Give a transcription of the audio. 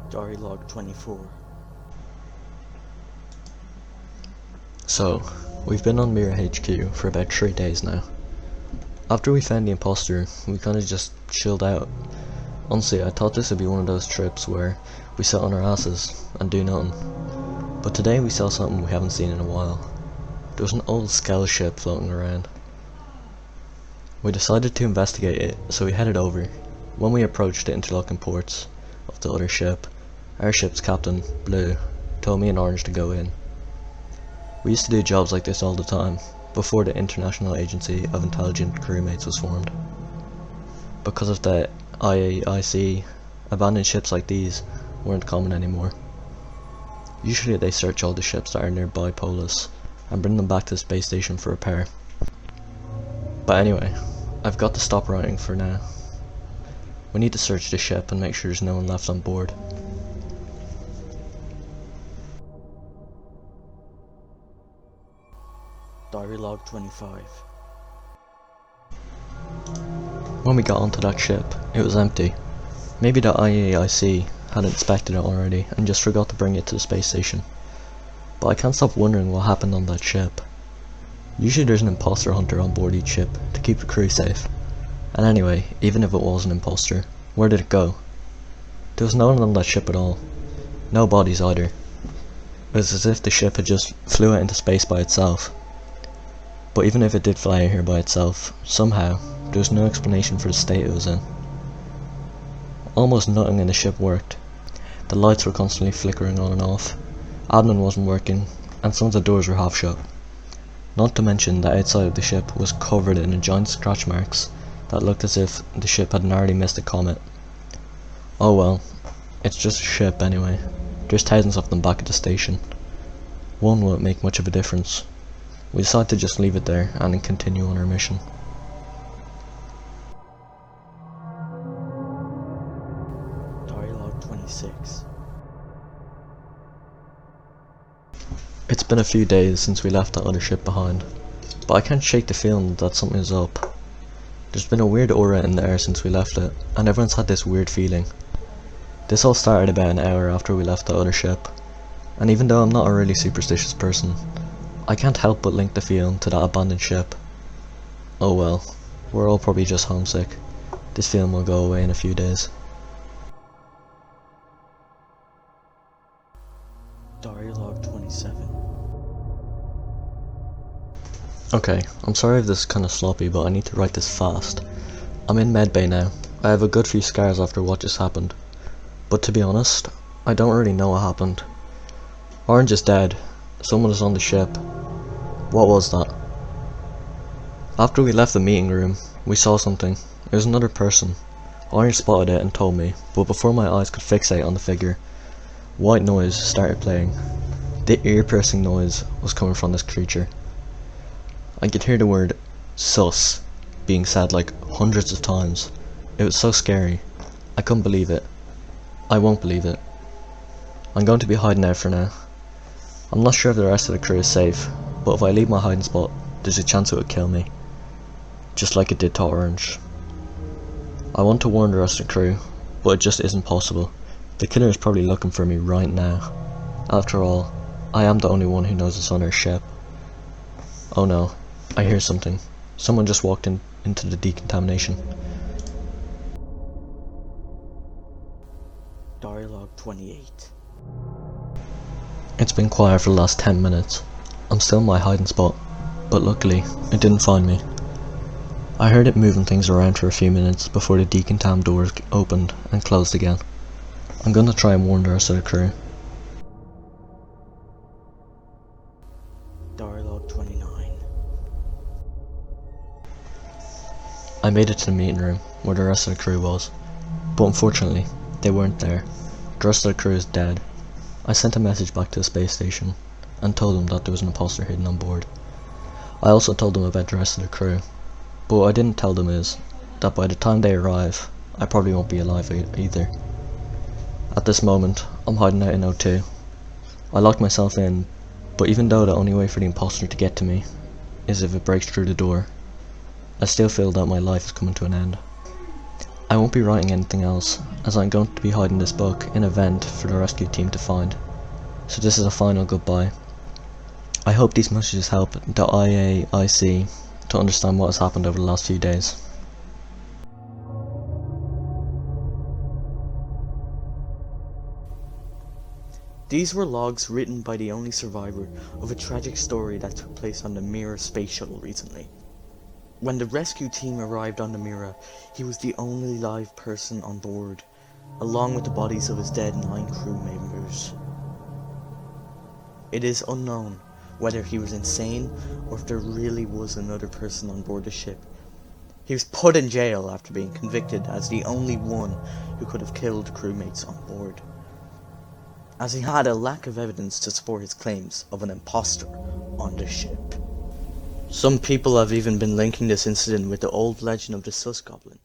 Diary log 24. So, we've been on MIRA HQ for about 3 days now. After we found the imposter, we kinda just chilled out. Honestly, I thought this would be one of those trips where we sit on our asses and do nothing. But today we saw something we haven't seen in a while. There was an old scout ship floating around. We decided to investigate it, so we headed over. When we approached the interlocking ports of the other ship, our ship's captain, Blue, told me and Orange to go in. We used to do jobs like this all the time, before the International Agency of Intelligent Crewmates was formed. Because of the IAIC, abandoned ships like these weren't common anymore. Usually they search all the ships that are nearby Polis and bring them back to the space station for repair. But anyway, I've got to stop writing for now. We need to search the ship and make sure there's no one left on board. Diary log 25. When we got onto that ship, it was empty. Maybe the IAIC had inspected it already and just forgot to bring it to the space station. But I can't stop wondering what happened on that ship. Usually there's an imposter hunter on board each ship to keep the crew safe. And anyway, even if it was an imposter, where did it go? There was no one on that ship at all. No bodies either. It was as if the ship had just flew out into space by itself. But even if it did fly out here by itself, somehow, there was no explanation for the state it was in. Almost nothing in the ship worked. The lights were constantly flickering on and off, admin wasn't working, and some of the doors were half shut. Not to mention that outside of the ship was covered in giant scratch marks that looked as if the ship had narrowly missed a comet. Oh well, it's just a ship anyway. There's thousands of them back at the station. One won't make much of a difference. We decided to just leave it there and then continue on our mission. Diary log 26. It's been a few days since we left that other ship behind, but I can't shake the feeling that something is up. There's been a weird aura in the air since we left it, and everyone's had this weird feeling. This all started about an hour after we left the other ship, and even though I'm not a really superstitious person, I can't help but link the feeling to that abandoned ship. Oh well, we're all probably just homesick. This feeling will go away in a few days. Diary log 27. Okay, I'm sorry if this is kinda sloppy, but I need to write this fast. I'm in medbay now. I have a good few scars after what just happened. But to be honest, I don't really know what happened. Orange is dead. Someone is on the ship. What was that? After we left the meeting room, we saw something. It was another person. Orange spotted it and told me, but before my eyes could fixate on the figure, white noise started playing. The ear-piercing noise was coming from this creature. I could hear the word sus being said like hundreds of times. It was so scary. I couldn't believe it. I won't believe it. I'm going to be hiding out for now. I'm not sure if the rest of the crew is safe, but if I leave my hiding spot, there's a chance it would kill me. Just like it did to Orange. I want to warn the rest of the crew, but it just isn't possible. The killer is probably looking for me right now. After all, I am the only one who knows it's on our ship. Oh no, I hear something. Someone just walked into the decontamination. Diary log 28. It's been quiet for the last 10 minutes. I'm still in my hiding spot, but luckily, it didn't find me. I heard it moving things around for a few minutes before the decontam doors opened and closed again. I'm gonna try and warn the rest of the crew. Diary log 29. I made it to the meeting room where the rest of the crew was, but unfortunately, they weren't there. The rest of the crew is dead. I sent a message back to the space station and told them that there was an imposter hidden on board. I also told them about the rest of the crew, but what I didn't tell them is that by the time they arrive, I probably won't be alive either. At this moment, I'm hiding out in O2. I locked myself in, but even though the only way for the imposter to get to me is if it breaks through the door, I still feel that my life is coming to an end. I won't be writing anything else, as I'm going to be hiding this book in a vent for the rescue team to find. So this is a final goodbye. I hope these messages help the IAIC to understand what has happened over the last few days. These were logs written by the only survivor of a tragic story that took place on the MIRA space shuttle recently. When the rescue team arrived on the MIRA, he was the only live person on board, along with the bodies of his dead 9 crew members. It is unknown whether he was insane or if there really was another person on board the ship. He was put in jail after being convicted as the only one who could have killed crewmates on board, as he had a lack of evidence to support his claims of an imposter on the ship. Some people have even been linking this incident with the old legend of the Sus Goblin,